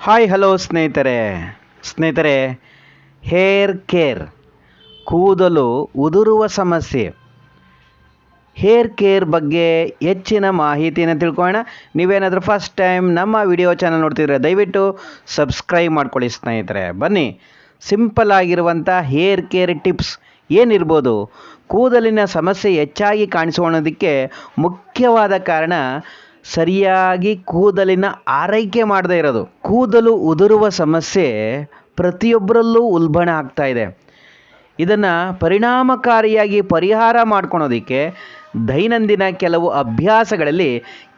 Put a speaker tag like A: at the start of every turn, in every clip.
A: Hi hello ಸ್ನೇಹಿತರೆ hair care ಕೂದಲು ಉದುರುವ ಸಮಸ್ಯೆ ಹೇರ್ ಕೇರ್ ಬಗ್ಗೆ ಹೆಚ್ಚಿನ ಮಾಹಿತಿಯನ್ನು ತಿಳ್ಕೊಳ್ಳೋಣ. ನೀವೇನಾದರೂ ಫಸ್ಟ್ ಟೈಮ್ ನಮ್ಮ ವಿಡಿಯೋ ಚಾನಲ್ ನೋಡ್ತಿದ್ರೆ ದಯವಿಟ್ಟು ಸಬ್ಸ್ಕ್ರೈಬ್ ಮಾಡ್ಕೊಳ್ಳಿ ಸ್ನೇಹಿತರೆ. ಬನ್ನಿ, ಸಿಂಪಲ್ ಆಗಿರುವಂಥ ಹೇರ್ ಕೇರ್ ಟಿಪ್ಸ್ ಏನಿರ್ಬೋದು. ಕೂದಲಿನ ಸಮಸ್ಯೆ ಹೆಚ್ಚಾಗಿ ಕಾಣಿಸ್ಕೊಳ್ಳೋದಕ್ಕೆ ಮುಖ್ಯವಾದ ಕಾರಣ ಸರಿಯಾಗಿ ಕೂದಲಿನ ಆರೈಕೆ ಮಾಡದೇ ಇರೋದು. ಕೂದಲು ಉದುರುವ ಸಮಸ್ಯೆ ಪ್ರತಿಯೊಬ್ಬರಲ್ಲೂ ಉಲ್ಬಣ ಆಗ್ತಾ ಇದೆ. ಇದನ್ನು ಪರಿಣಾಮಕಾರಿಯಾಗಿ ಪರಿಹಾರ ಮಾಡ್ಕೊಳೋದಕ್ಕೆ ದೈನಂದಿನ ಕೆಲವು ಅಭ್ಯಾಸಗಳಲ್ಲಿ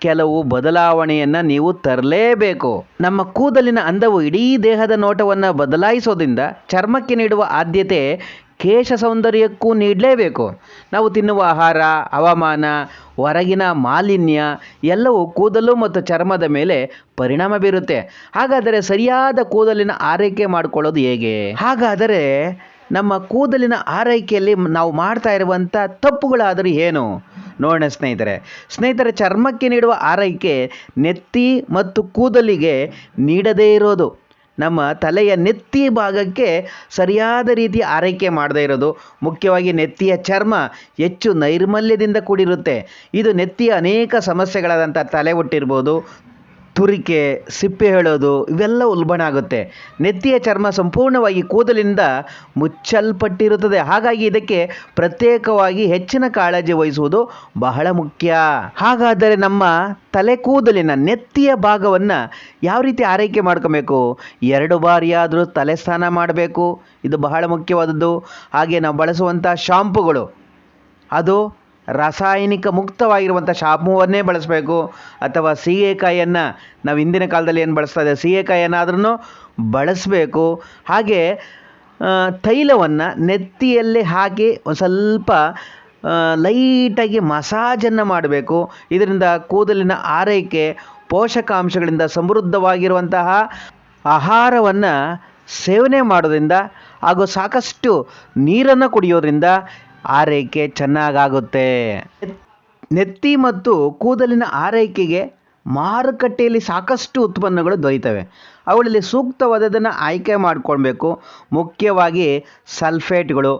A: ಕೆಲವು ಬದಲಾವಣೆಯನ್ನು ನೀವು ತರಲೇಬೇಕು. ನಮ್ಮ ಕೂದಲಿನ ಅಂದವು ಇಡೀ ದೇಹದ ನೋಟವನ್ನು ಬದಲಾಯಿಸೋದ್ರಿಂದ ಚರ್ಮಕ್ಕೆ ನೀಡುವ ಆದ್ಯತೆ ಕೇಶ ಸೌಂದರ್ಯಕ್ಕೂ ನೀಡಲೇಬೇಕು. ನಾವು ತಿನ್ನುವ ಆಹಾರ, ಹವಾಮಾನ, ಹೊರಗಿನ ಮಾಲಿನ್ಯ ಎಲ್ಲವೂ ಕೂದಲು ಮತ್ತು ಚರ್ಮದ ಮೇಲೆ ಪರಿಣಾಮ ಬೀರುತ್ತೆ. ಹಾಗಾದರೆ ಸರಿಯಾದ ಕೂದಲಿನ ಆರೈಕೆ ಮಾಡಿಕೊಳ್ಳೋದು ಹೇಗೆ? ಹಾಗಾದರೆ ನಮ್ಮ ಕೂದಲಿನ ಆರೈಕೆಯಲ್ಲಿ ನಾವು ಮಾಡ್ತಾ ಇರುವಂಥ ತಪ್ಪುಗಳಾದರೂ ಏನು ನೋಡೋಣ ಸ್ನೇಹಿತರೆ. ಚರ್ಮಕ್ಕೆ ನೀಡುವ ಆರೈಕೆ ನೆತ್ತಿ ಮತ್ತು ಕೂದಲಿಗೆ ನೀಡದೇ ಇರೋದು. ನಮ್ಮ ತಲೆಯ ನೆತ್ತಿ ಭಾಗಕ್ಕೆ ಸರಿಯಾದ ರೀತಿಯ ಆರೈಕೆ ಮಾಡದೇ ಇರೋದು. ಮುಖ್ಯವಾಗಿ ನೆತ್ತಿಯ ಚರ್ಮ ಹೆಚ್ಚು ನೈರ್ಮಲ್ಯದಿಂದ ಕೂಡಿರುತ್ತೆ. ಇದು ನೆತ್ತಿಯ ಅನೇಕ ಸಮಸ್ಯೆಗಳಾದಂಥ ತಲೆ ಒಟ್ಟಿರ್ಬೋದು, ತುರಿಕೆ, ಸಿಪ್ಪೆ ಹೇಳೋದು ಇವೆಲ್ಲ ಉಲ್ಬಣ ಆಗುತ್ತೆ. ನೆತ್ತಿಯ ಚರ್ಮ ಸಂಪೂರ್ಣವಾಗಿ ಕೂದಲಿನಿಂದ ಮುಚ್ಚಲ್ಪಟ್ಟಿರುತ್ತದೆ. ಹಾಗಾಗಿ ಇದಕ್ಕೆ ಪ್ರತ್ಯೇಕವಾಗಿ ಹೆಚ್ಚಿನ ಕಾಳಜಿ ವಹಿಸುವುದು ಬಹಳ ಮುಖ್ಯ. ಹಾಗಾದರೆ ನಮ್ಮ ತಲೆ ಕೂದಲಿನ ನೆತ್ತಿಯ ಭಾಗವನ್ನು ಯಾವ ರೀತಿ ಆರೈಕೆ ಮಾಡ್ಕೋಬೇಕು? 2 ಬಾರಿಯಾದರೂ ತಲೆ ಸ್ನಾನ ಮಾಡಬೇಕು. ಇದು ಬಹಳ ಮುಖ್ಯವಾದದ್ದು. ಹಾಗೆ ನಾವು ಬಳಸುವಂಥ ಶಾಂಪುಗಳು ಅದು ರಾಸಾಯನಿಕ ಮುಕ್ತವಾಗಿರುವಂಥ ಶಾಂಪುವನ್ನೇ ಬಳಸಬೇಕು. ಅಥವಾ ಸೀಗೆಕಾಯಿಯನ್ನು ನಾವು ಹಿಂದಿನ ಕಾಲದಲ್ಲಿ ಏನು ಬಳಸ್ತಾ ಇದ್ದೇವೆ, ಸೀಗೆಕಾಯಿಯನ್ನಾದ್ರೂ ಬಳಸಬೇಕು. ಹಾಗೆ ತೈಲವನ್ನು ನೆತ್ತಿಯಲ್ಲಿ ಹಾಕಿ ಒಂದು ಸ್ವಲ್ಪ ಲೈಟಾಗಿ ಮಸಾಜನ್ನು ಮಾಡಬೇಕು. ಇದರಿಂದ ಕೂದಲಿನ ಆರೈಕೆ ಪೋಷಕಾಂಶಗಳಿಂದ ಸಮೃದ್ಧವಾಗಿರುವಂತಹ ಆಹಾರವನ್ನು ಸೇವನೆ ಮಾಡೋದ್ರಿಂದ ಹಾಗೂ ಸಾಕಷ್ಟು ನೀರನ್ನು ಕುಡಿಯೋದ್ರಿಂದ ಆರೈಕೆ ಚೆನ್ನಾಗಾಗುತ್ತೆ. ನೆತ್ತಿ ಮತ್ತು ಕೂದಲಿನ ಆರೈಕೆಗೆ ಮಾರುಕಟ್ಟೆಯಲ್ಲಿ ಸಾಕಷ್ಟು ಉತ್ಪನ್ನಗಳು ದೊರೆಯುತ್ತವೆ. ಅವುಗಳಲ್ಲಿ ಸೂಕ್ತವಾದದನ್ನು ಆಯ್ಕೆ ಮಾಡಿಕೊಳ್ಬೇಕು. ಮುಖ್ಯವಾಗಿ ಸಲ್ಫೇಟ್ಗಳು,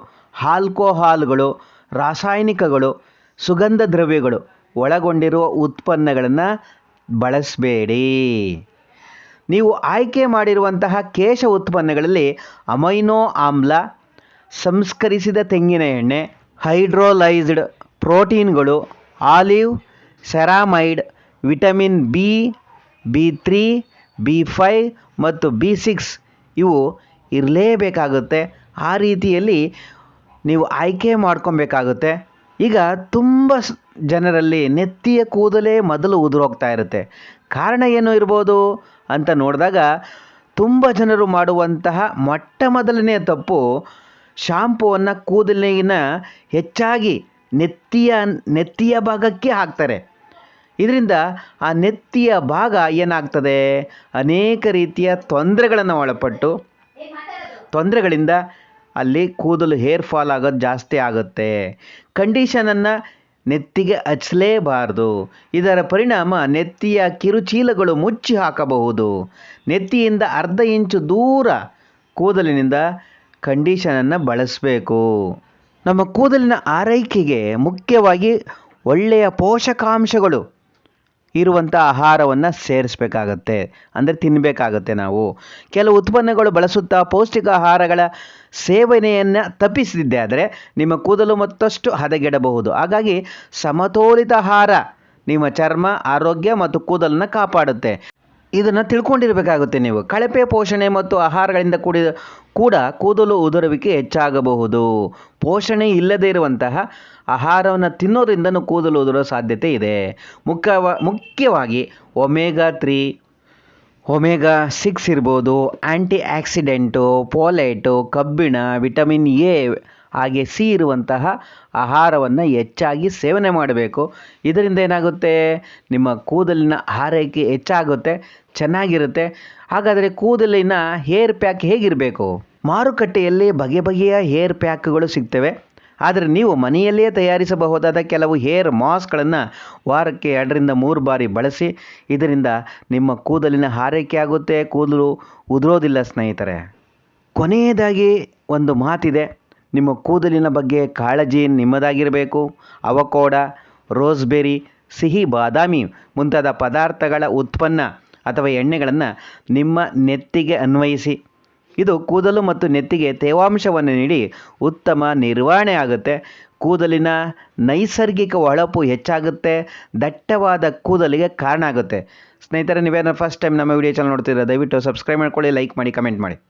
A: ಆಲ್ಕೋಹಾಲ್ಗಳು, ರಾಸಾಯನಿಕಗಳು, ಸುಗಂಧ ದ್ರವ್ಯಗಳು ಒಳಗೊಂಡಿರುವ ಉತ್ಪನ್ನಗಳನ್ನು ಬಳಸಬೇಡಿ. ನೀವು ಆಯ್ಕೆ ಮಾಡಿರುವಂತಹ ಕೇಶ ಉತ್ಪನ್ನಗಳಲ್ಲಿ ಅಮೈನೋ ಆಮ್ಲ, ಸಂಸ್ಕರಿಸಿದ ತೆಂಗಿನ ಎಣ್ಣೆ, ಹೈಡ್ರೋಲೈಸ್ಡ್ ಪ್ರೋಟೀನ್ಗಳು, olive, ಸೆರಾಮೈಡ್, vitamin B, B3, B5 ಮತ್ತು B6 ಇವು ಇರಲೇಬೇಕಾಗುತ್ತೆ. ಆ ರೀತಿಯಲ್ಲಿ ನೀವು ಆಯ್ಕೆ ಮಾಡ್ಕೊಬೇಕಾಗುತ್ತೆ. ಈಗ ತುಂಬ ಜನರಲ್ಲಿ ನೆತ್ತಿಯ ಕೂದಲೇ ಮೊದಲು ಉದುರೋಗ್ತಾ ಇರುತ್ತೆ. ಕಾರಣ ಏನು ಇರ್ಬೋದು ಅಂತ ನೋಡಿದಾಗ ತುಂಬ ಜನರು ಮಾಡುವಂತಹ ಮೊದಲನೇ ತಪ್ಪು, ಶಾಂಪುವನ್ನು ಕೂದಲಿನ ಹೆಚ್ಚಾಗಿ ನೆತ್ತಿಯ ಭಾಗಕ್ಕೆ ಹಾಕ್ತಾರೆ. ಇದರಿಂದ ಆ ನೆತ್ತಿಯ ಭಾಗ ಏನಾಗ್ತದೆ, ಅನೇಕ ರೀತಿಯ ತೊಂದರೆಗಳನ್ನು ಒಳಪಟ್ಟು ತೊಂದರೆಗಳಿಂದ ಅಲ್ಲಿ ಕೂದಲು ಹೇರ್ ಫಾಲ್ ಆಗೋದು ಜಾಸ್ತಿ ಆಗುತ್ತೆ. ಕಂಡೀಷನನ್ನು ನೆತ್ತಿಗೆ ಹಚ್ಚಲೇಬಾರ್ದು. ಇದರ ಪರಿಣಾಮ ನೆತ್ತಿಯ ಕಿರುಚೀಲಗಳು ಮುಚ್ಚಿ ಹಾಕಬಹುದು. ನೆತ್ತಿಯಿಂದ ಅರ್ಧ ಇಂಚು ದೂರ ಕೂದಲಿನಿಂದ ಕಂಡೀಷನನ್ನು ಬಳಸಬೇಕು. ನಮ್ಮ ಕೂದಲಿನ ಆರೈಕೆಗೆ ಮುಖ್ಯವಾಗಿ ಒಳ್ಳೆಯ ಪೋಷಕಾಂಶಗಳು ಇರುವಂಥ ಆಹಾರವನ್ನು ಸೇರಿಸಬೇಕಾಗತ್ತೆ, ಅಂದರೆ ತಿನ್ನಬೇಕಾಗತ್ತೆ. ನಾವು ಕೆಲವು ಉತ್ಪನ್ನಗಳು ಬಳಸುತ್ತಾ ಪೌಷ್ಟಿಕ ಆಹಾರಗಳ ಸೇವನೆಯನ್ನು ತಪ್ಪಿಸಿದ್ದೆ ಆದರೆ ನಿಮ್ಮ ಕೂದಲು ಮತ್ತಷ್ಟು ಹದಗೆಡಬಹುದು. ಹಾಗಾಗಿ ಸಮತೋಲಿತ ಆಹಾರ ನಿಮ್ಮ ಚರ್ಮ ಆರೋಗ್ಯ ಮತ್ತು ಕೂದಲನ್ನು ಕಾಪಾಡುತ್ತೆ. ಇದನ್ನು ತಿಳ್ಕೊಂಡಿರಬೇಕಾಗುತ್ತೆ ನೀವು. ಕಳಪೆ ಪೋಷಣೆ ಮತ್ತು ಆಹಾರಗಳಿಂದ ಕೂಡ ಕೂದಲು ಉದುರುವಿಕೆ ಹೆಚ್ಚಾಗಬಹುದು. ಪೋಷಣೆ ಇಲ್ಲದೇ ಇರುವಂತಹ ಆಹಾರವನ್ನು ತಿನ್ನೋದ್ರಿಂದನೂ ಕೂದಲು ಉದುರೋ ಸಾಧ್ಯತೆ ಇದೆ. ಮುಖ್ಯವಾಗಿ ಒಮೆಗಾ 3, ಒಮೆಗಾ 6 ಇರ್ಬೋದು, ಆ್ಯಂಟಿ ಆಕ್ಸಿಡೆಂಟು, ಫೋಲೇಟು, ಕಬ್ಬಿಣ, ವಿಟಮಿನ್ ಎ ಹಾಗೆ ಸಿ ಇರುವಂತಹ ಆಹಾರವನ್ನು ಹೆಚ್ಚಾಗಿ ಸೇವನೆ ಮಾಡಬೇಕು. ಇದರಿಂದ ಏನಾಗುತ್ತೆ, ನಿಮ್ಮ ಕೂದಲಿನ ಆರೈಕೆ ಹೆಚ್ಚಾಗುತ್ತೆ, ಚೆನ್ನಾಗಿರುತ್ತೆ. ಹಾಗಾದರೆ ಕೂದಲಿನ ಹೇರ್ ಪ್ಯಾಕ್ ಹೇಗಿರಬೇಕು? ಮಾರುಕಟ್ಟೆಯಲ್ಲಿ ಬಗೆಯ ಹೇರ್ ಪ್ಯಾಕ್ಗಳು ಸಿಗ್ತವೆ. ಆದರೆ ನೀವು ಮನೆಯಲ್ಲೇ ತಯಾರಿಸಬಹುದಾದ ಕೆಲವು ಹೇರ್ ಮಾಸ್ಕ್ಗಳನ್ನು ವಾರಕ್ಕೆ 2 ರಿಂದ 3 ಬಾರಿ ಬಳಸಿ. ಇದರಿಂದ ನಿಮ್ಮ ಕೂದಲಿನ ಆರೈಕೆ ಆಗುತ್ತೆ, ಕೂದಲು ಉದುರೋದಿಲ್ಲ ಸ್ನೇಹಿತರೆ. ಕೊನೆಯದಾಗಿ ಒಂದು ಮಾತಿದೆ, ನಿಮ್ಮ ಕೂದಲಿನ ಬಗ್ಗೆ ಕಾಳಜಿ ನಿಮ್ಮದಾಗಿರಬೇಕು. ಅವಕೋಡ, ರೋಸ್ಬೆರಿ, ಸಿಹಿ ಬಾದಾಮಿ ಮುಂತಾದ ಪದಾರ್ಥಗಳ ಉತ್ಪನ್ನ ಅಥವಾ ಎಣ್ಣೆಗಳನ್ನು ನಿಮ್ಮ ನೆತ್ತಿಗೆ ಅನ್ವಯಿಸಿ. ಇದು ಕೂದಲು ಮತ್ತು ನೆತ್ತಿಗೆ ತೇವಾಂಶವನ್ನು ನೀಡಿ ಉತ್ತಮ ನಿರ್ವಹಣೆ ಆಗುತ್ತೆ. ಕೂದಲಿನ ನೈಸರ್ಗಿಕ ಹೊಳಪು ಹೆಚ್ಚಾಗುತ್ತೆ, ದಟ್ಟವಾದ ಕೂದಲಿಗೆ ಕಾರಣ ಆಗುತ್ತೆ. ಸ್ನೇಹಿತರೆ, ನೀವೇನಾದ್ರು ಫಸ್ಟ್ ಟೈಮ್ ನಮ್ಮ ವಿಡಿಯೋ ಚಾನಲ್ ನೋಡ್ತಿದ್ರೆ ದಯವಿಟ್ಟು ಸಬ್ಸ್ಕ್ರೈಬ್ ಮಾಡ್ಕೊಳ್ಳಿ, ಲೈಕ್ ಮಾಡಿ, ಕಮೆಂಟ್ ಮಾಡಿ.